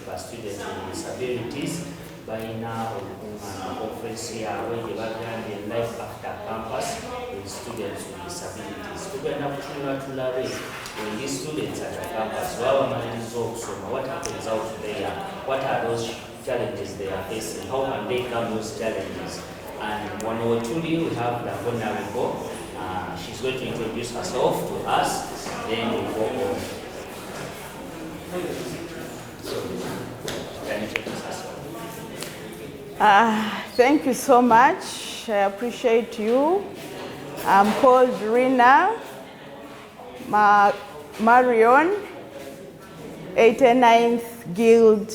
for students with disabilities balina conference yaabwe gye bagambye life after campus with students with disabilities. Tugenda kutunula tulabe when these students at the campus baba bamaliriza okusoma, what happens out there, what are those challenges they are facing, how can they overcome those challenges. And one or two we have the Honorable. She's going to introduce herself to us, then we'll go on. So, can you introduce herself? Thank you so much. I appreciate you. I'm called Rina Marion, 89th Guild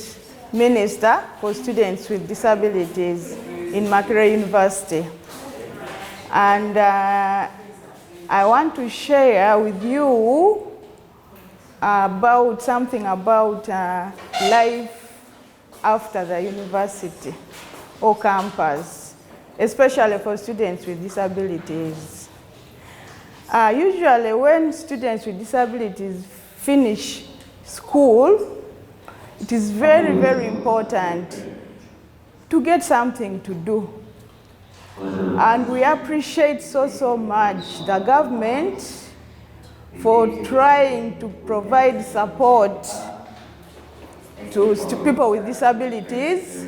Minister for Students with Disabilities in Makerere University. And I want to share with you about something about life after the university or campus, especially for students with disabilities. Usually when students with disabilities finish school, it is very, very important to get something to do. And we appreciate so much the government for trying to provide support to people with disabilities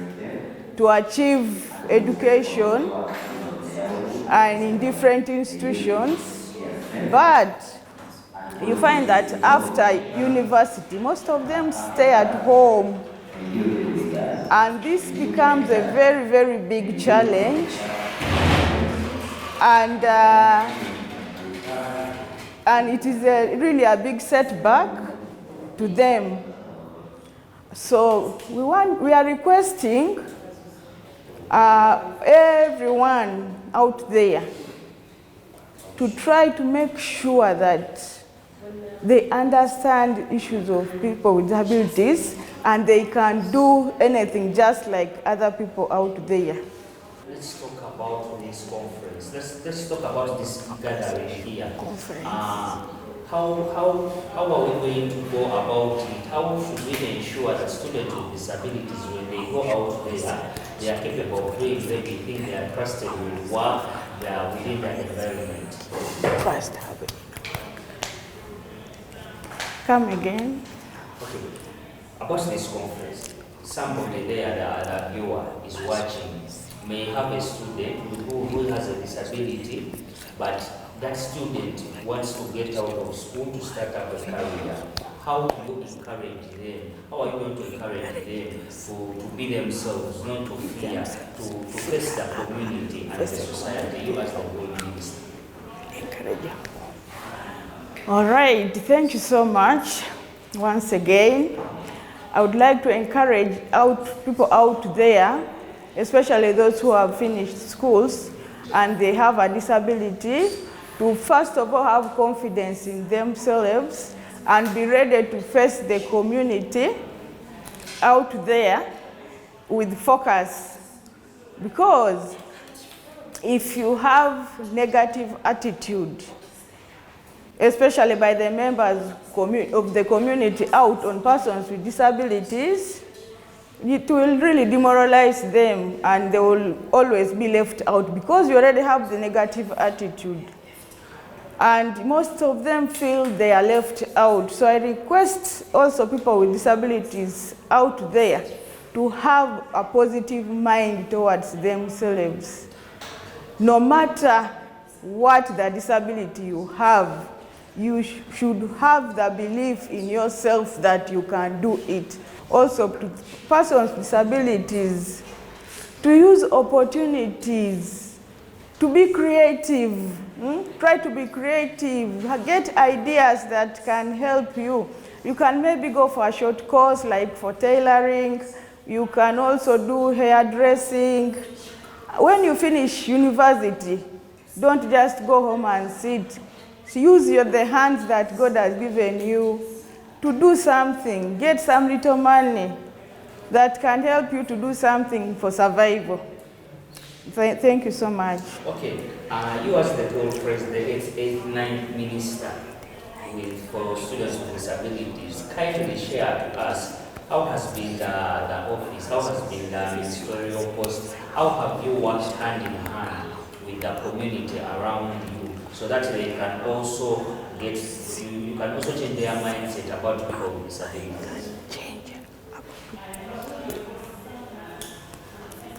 to achieve education and in different institutions. But you find that after university, most of them stay at home. And this becomes a very, very big challenge. And it is really a big setback to them. So we are requesting everyone out there to try to make sure that they understand issues of people with disabilities and they can do anything just like other people out there. Let's talk about this conference. Let's talk about this gathering here. Conference. How are we going to go about it? How should we ensure that students with disabilities, when they go out there, they are capable of doing everything, they are trusted with work, they are within the environment? First habit. Come again. Okay. About this conference, somebody there, the viewer, is watching, may have a student who has a disability, but that student wants to get out of school to start up a career. How do you encourage them? How are you going to encourage them to be themselves, not to fear, to face the community and the society? You as the world minister. All right, thank you so much. Once again, I would like to encourage people out there, especially those who have finished schools and they have a disability, to first of all have confidence in themselves and be ready to face the community out there with focus. Because if you have negative attitude, especially by the members of the community out on persons with disabilities, it will really demoralize them and they will always be left out because you already have the negative attitude. And most of them feel they are left out. So I request also people with disabilities out there to have a positive mind towards themselves. No matter what the disability you have, you should have the belief in yourself that you can do it. Also, to persons with disabilities, to use opportunities, to be creative. Try to be creative, get ideas that can help you. You can maybe go for a short course like for tailoring. You can also do hairdressing. When you finish university, don't just go home and sit. Use the hands that God has given you to do something. Get some little money that can help you to do something for survival. Thank you so much. Okay, you as the goal president, 89th minister for students with disabilities, kindly share to us How has been the office? How has been the ministerial post? How have you worked hand in hand with the community around you so that they can also you can also change their mindset about people with disabilities?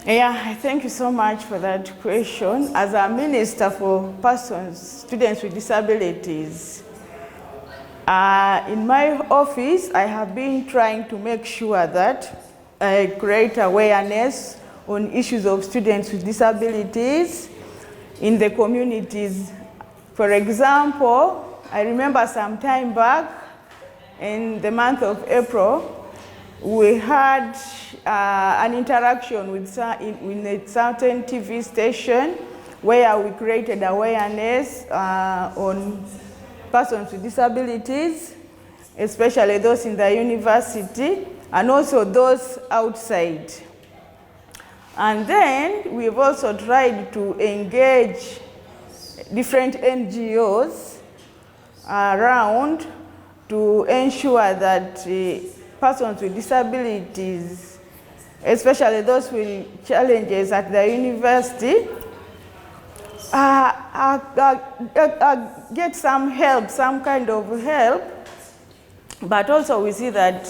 Yeah, thank you so much for that question. As a minister for students with disabilities, in my office, I have been trying to make sure that I create awareness on issues of students with disabilities in the communities. For example, I remember some time back, in the month of April, we had an interaction with a certain TV station where we created awareness on persons with disabilities, especially those in the university and also those outside. And then we've also tried to engage different NGOs around to ensure that persons with disabilities, especially those with challenges at the university, get some help, some kind of help. But also we see that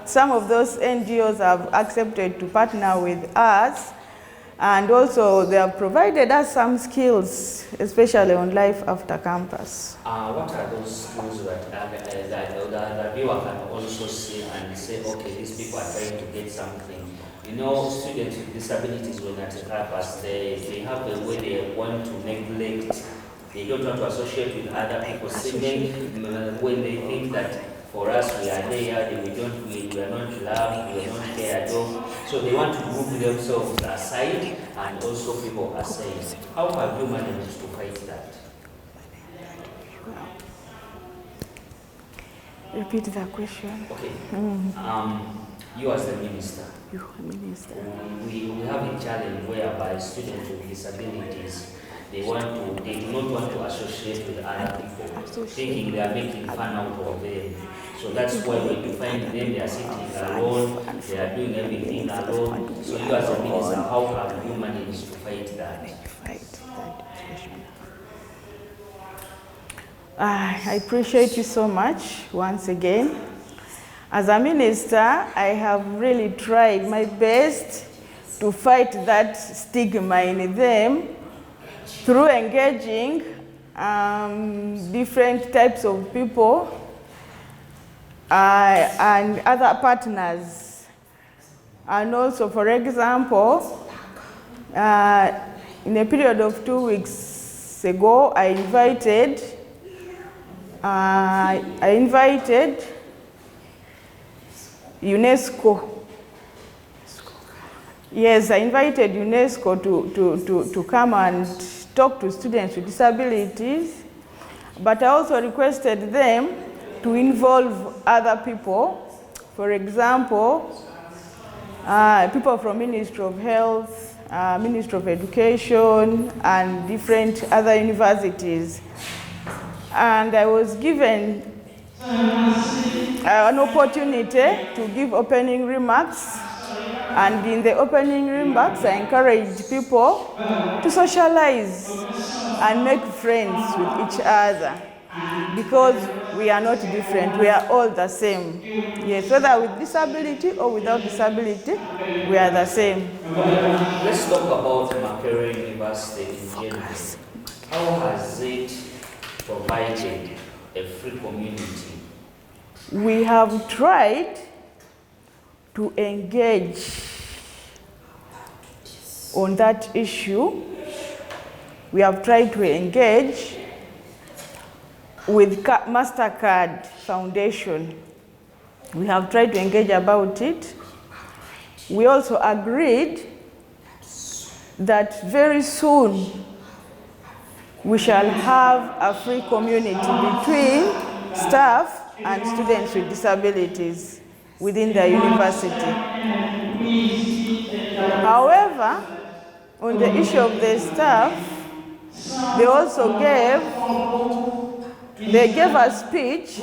some of those NGOs have accepted to partner with us, and also they have provided us some skills, especially on life after campus. What are those skills that the viewer can also see and say, okay, these people are trying to get something? You know, students with disabilities, when at campus, they have a way they want to neglect. They don't want to associate with other people. When they think that for us, we are there, we are not loved, we are not cared of. So they want to move themselves aside and also people aside. How have you managed to fight that? Repeat the question. Okay. You as the minister. You are minister. We have a challenge whereby students with disabilities, they do not want to associate with other people, thinking they are making fun out of them. So that's why when you find them, they are sitting alone, they are doing everything alone. So you as a minister, how have you managed to fight that? I appreciate you so much once again. As a minister, I have really tried my best to fight that stigma in them through engaging different types of people and other partners. And also, for example, in a period of 2 weeks ago, I invited UNESCO. Yes, I invited UNESCO to come and talk to students with disabilities, but I also requested them to involve other people. For example, people from Ministry of Health, Ministry of Education, and different other universities. And I was given an opportunity to give opening remarks. And in the opening remarks, I encouraged people to socialize and make friends with each other, because we are not different, we are all the same. Yes, whether with disability or without disability, we are the same. Let's talk about Makerere University in general. How has it provided a free community? We have tried to engage on that issue. We have tried to engage with MasterCard Foundation. We have tried to engage about it. We also agreed that very soon we shall have a free community between staff and students with disabilities within the university. However, on the issue of the staff, they also gave a speech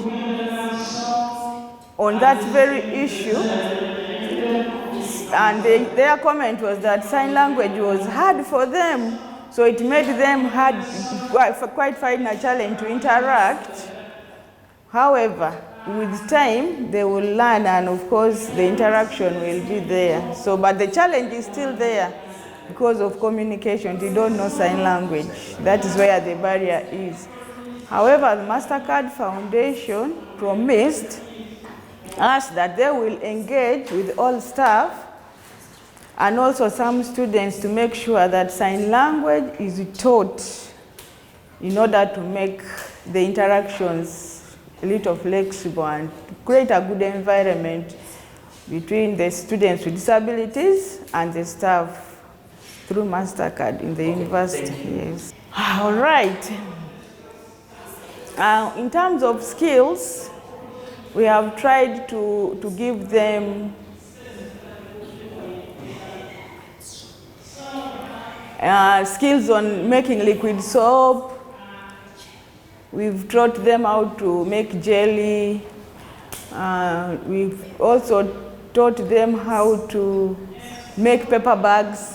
on that very issue, and their comment was that sign language was hard for them, so it made them quite find a challenge to interact. However, with time, they will learn, and of course, the interaction will be there. So, but the challenge is still there because of communication. They don't know sign language. That is where the barrier is. However, the MasterCard Foundation promised us that they will engage with all staff and also some students to make sure that sign language is taught in order to make the interactions a little flexible and create a good environment between the students with disabilities and the staff through MasterCard in the university. Yes. All right. In terms of skills, we have tried to give them skills on making liquid soap. We've taught them how to make jelly. We've also taught them how to make paper bags.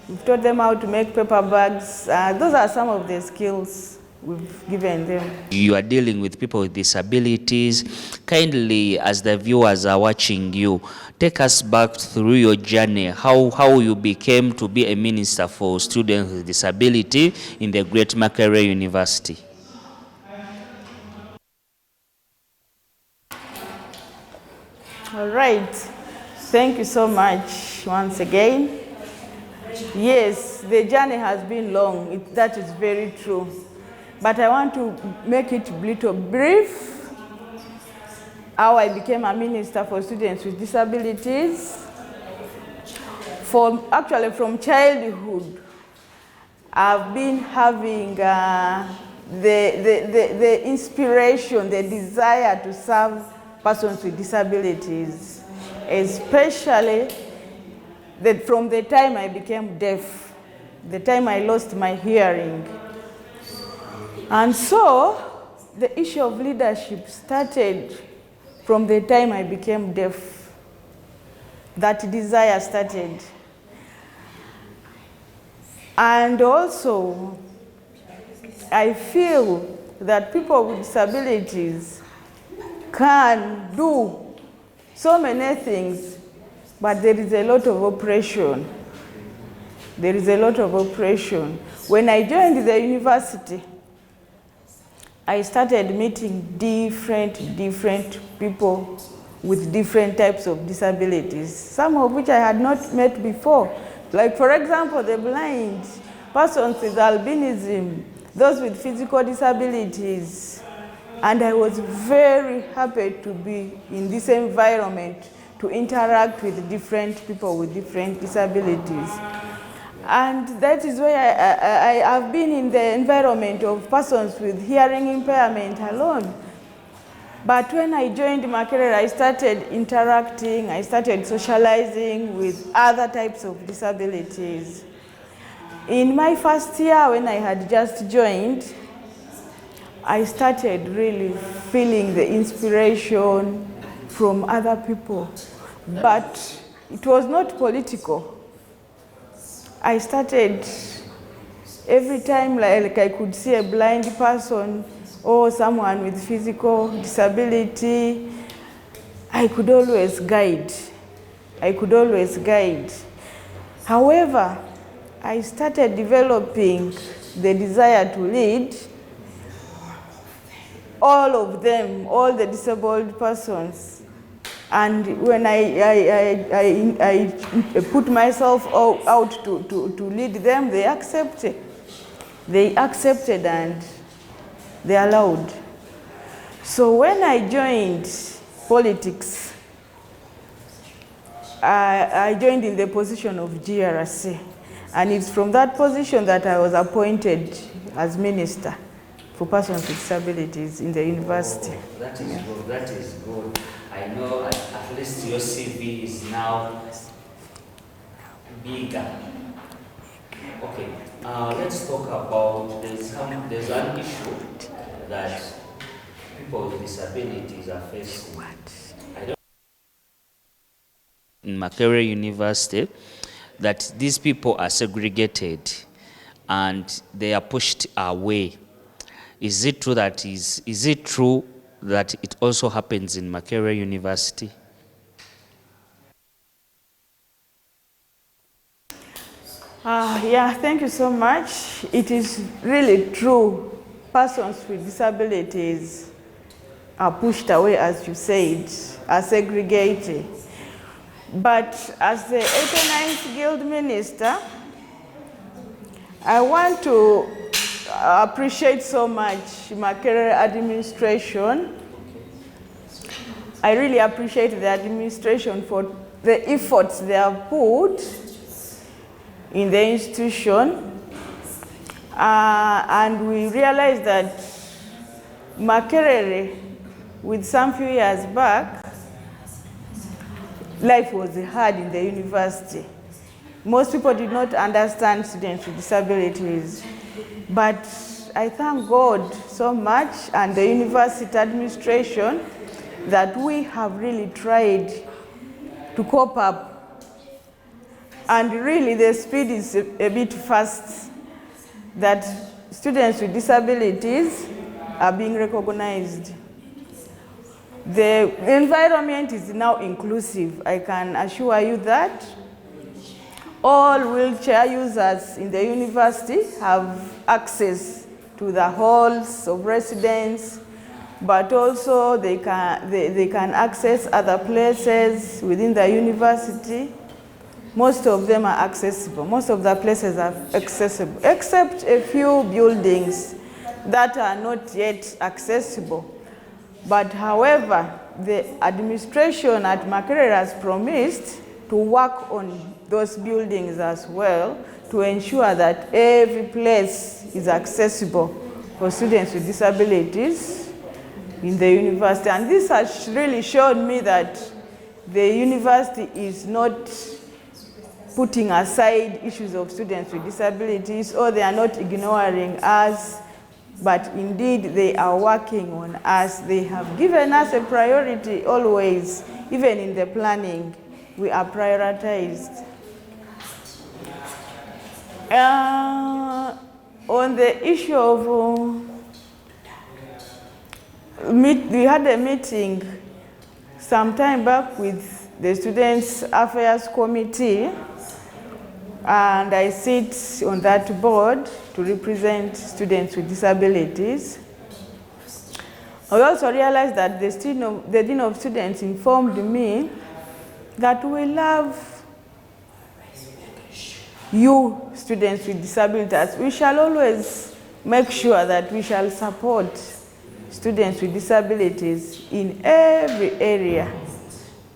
We've taught them how to make paper bags. Those are some of the skills we've given them. You are dealing with people with disabilities. Kindly, as the viewers are watching you, take us back through your journey, how you became to be a minister for students with disability in the Great Makerere University. All right. Thank you so much once again. Yes, the journey has been long. That is very true. But I want to make it a little brief. How I became a minister for students with disabilities. Actually, from childhood, I've been having the inspiration, the desire to serve persons with disabilities, especially from the time I became deaf, the time I lost my hearing. And so the issue of leadership started from the time I became deaf. That desire started. And also, I feel that people with disabilities can do so many things, but there is a lot of oppression. There is a lot of oppression. When I joined the university, I started meeting different people with different types of disabilities, some of which I had not met before. Like, for example, the blind, persons with albinism, those with physical disabilities. And I was very happy to be in this environment, to interact with different people with different disabilities. And that is why I have been in the environment of persons with hearing impairment alone. But when I joined Makerere, I started interacting, I started socializing with other types of disabilities. In my first year, when I had just joined, I started really feeling the inspiration from other people. But it was not political. I started, every time like I could see a blind person or someone with physical disability, I could always guide. However, I started developing the desire to lead all of them, all the disabled persons. And when I put myself out to lead them, they accepted. They accepted and they allowed. So when I joined politics, I joined in the position of GRC. And it's from that position that I was appointed as minister for persons with disabilities in the university. Oh, that is good. That is good. I know at least your CV is now bigger. Okay, let's talk about there's an issue that people with disabilities are facing. In Makerere University, that these people are segregated and they are pushed away. Is it true that is it true that it also happens in Makerere University? Yeah, thank you so much. It is really true. Persons with disabilities are pushed away, as you said, are segregated. But as the 89th Guild Minister, I want to appreciate so much Makerere administration. I really appreciate the administration for the efforts they have put in the institution. And we realize that Makerere, with some few years back, life was hard in the university. Most people did not understand students with disabilities. But I thank God so much and the university administration that we have really tried to cope up. And really the speed is a bit fast, that students with disabilities are being recognized. The environment is now inclusive. I can assure you that. All wheelchair users in the university have access to the halls of residence, but also they can access other places within the university. Most of them are accessible. Most of the places are accessible, except a few buildings that are not yet accessible. But however, the administration at Makerere has promised to work on those buildings as well to ensure that every place is accessible for students with disabilities in the university. And this has really shown me that the university is not putting aside issues of students with disabilities, or they are not ignoring us, but indeed they are working on us. They have given us a priority always, even in the planning, we are prioritized. On the issue of, we had a meeting some time back with the Students' Affairs Committee, and I sit on that board to represent students with disabilities. I also realized that the Dean of Students informed me that we love you, students with disabilities. We shall always make sure that we shall support students with disabilities in every area.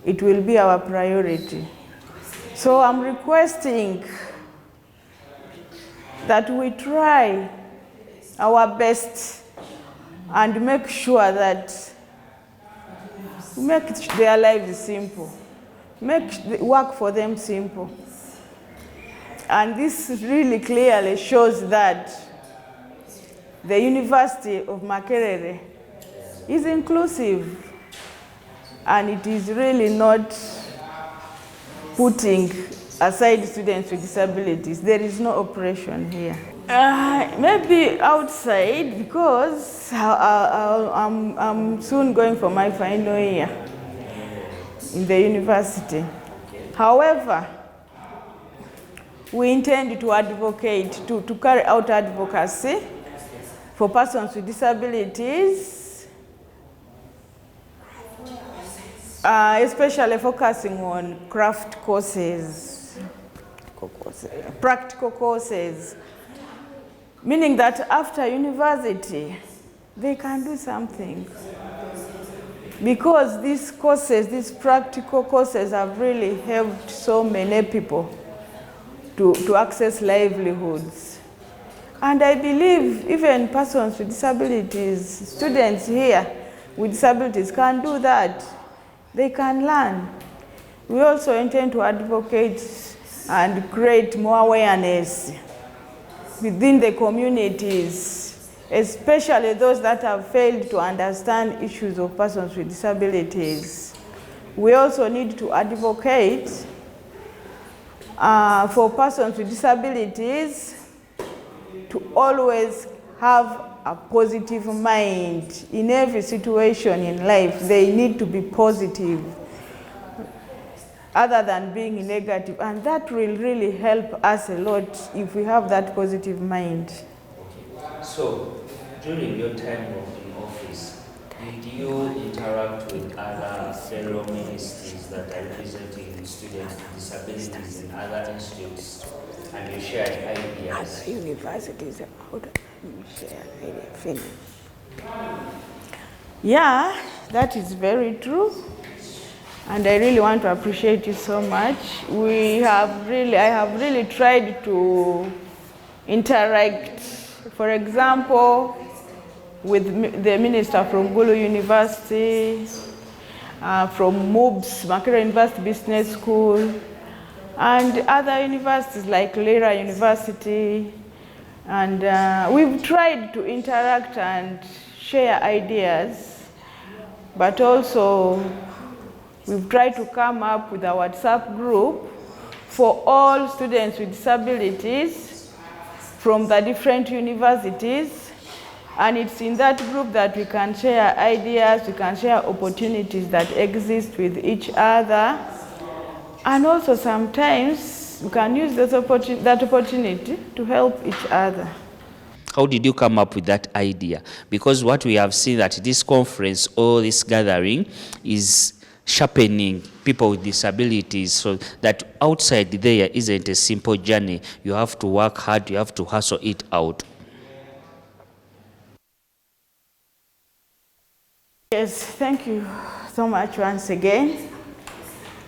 It will be our priority. So I'm requesting that we try our best and make sure that we make their lives simple, make the work for them simple. And this really clearly shows that the University of Makerere is inclusive, and it is really not putting aside students with disabilities. There is no oppression here. Maybe outside, because I'm soon going for my final year in the university. However, we intend to advocate, to carry out advocacy for persons with disabilities, especially focusing on craft courses, practical courses, meaning that after university, they can do something. Because these courses, these practical courses have really helped so many people to access livelihoods. And I believe even persons with disabilities, students here with disabilities can do that. They can learn. We also intend to advocate and create more awareness within the communities especially those that have failed to understand issues of persons with disabilities. We also need to advocate for persons with disabilities to always have a positive mind in every situation in life. They need to be positive other than being negative, and that will really help us a lot if we have that positive mind. Okay. So, during your time in office, did you interact with other fellow ministries that are representing students with disabilities in other institutes, and you shared ideas? Other universities, how do you share ideas? Finish. Yeah, that is very true. And I really want to appreciate you so much. I have really tried to interact, for example, with the minister from Gulu University, from MUBS, Makerere University Business School, and other universities like Lira University. And we've tried to interact and share ideas, but also we've tried to come up with a WhatsApp group for all students with disabilities from the different universities. And it's in that group that we can share ideas, we can share opportunities that exist with each other. And also sometimes we can use that opportunity to help each other. How did you come up with that idea? Because what we have seen that this conference or this gathering is sharpening people with disabilities, so that outside there isn't a simple journey. You have to work hard, you have to hustle it out. Yes, thank you so much once again.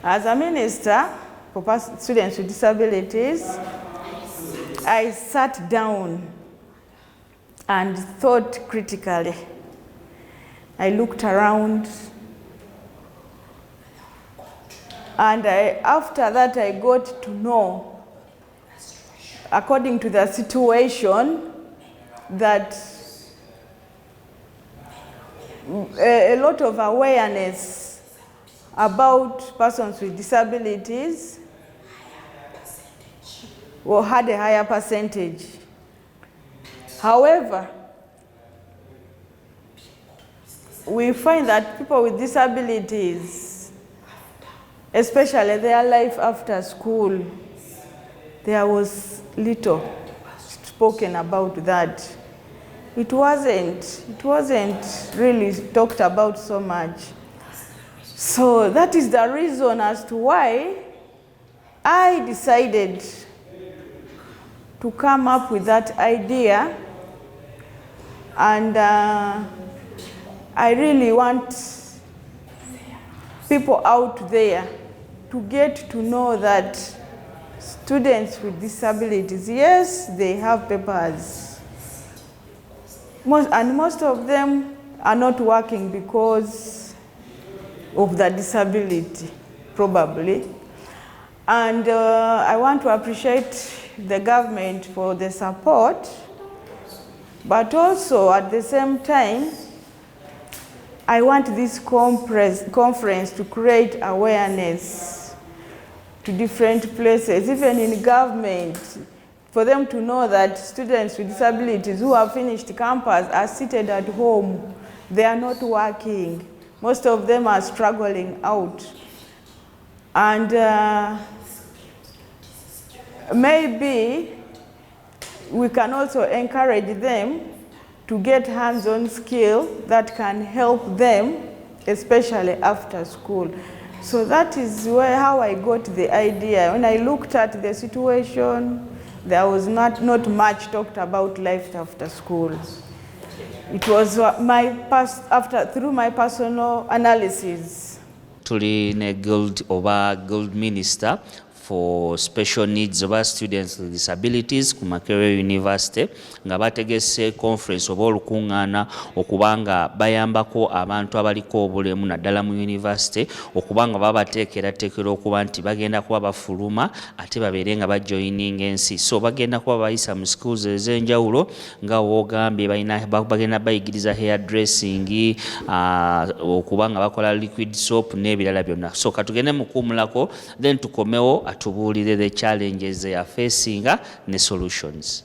As a minister for students with disabilities, I sat down and thought critically. I looked around, and after that I got to know, according to the situation, that a lot of awareness about persons with disabilities had a higher percentage. However, we find that people with disabilities, especially their life after school, there was little spoken about that. It wasn't really talked about so much. So that is the reason as to why I decided to come up with that idea. And I really want people out there to get to know that students with disabilities, yes, they have papers. Most of them are not working because of the disability, probably. And I want to appreciate the government for the support, but also at the same time, I want this conference to create awareness to different places, even in government, for them to know that students with disabilities who have finished campus are seated at home. They are not working. Most of them are struggling out. And maybe we can also encourage them to get hands-on skill that can help them, especially after school. So that is how I got the idea. When I looked at the situation, there was not much talked about life after school. It was through my personal analysis. Tuli ne guild oba guild minister for special needs oba students with disabilities ku Makerere University nga bategese conference oba olukuŋŋaana okubanga bayambako abantu abaliko obulemu naddala mu university okubanga babateekerateekera okuba nti bagenda kuba bafuluma ate babeere nga bajoininga ensi so bagenda kuba bayisa mu schools ez'enjawulo nga woogambye bagenda bayigiriza hair dressing okubanga bakola liquid soap n'ebirala byonna so katugende mukuumulako then tukomewo atubuulire the challenges they are facing ne solutions.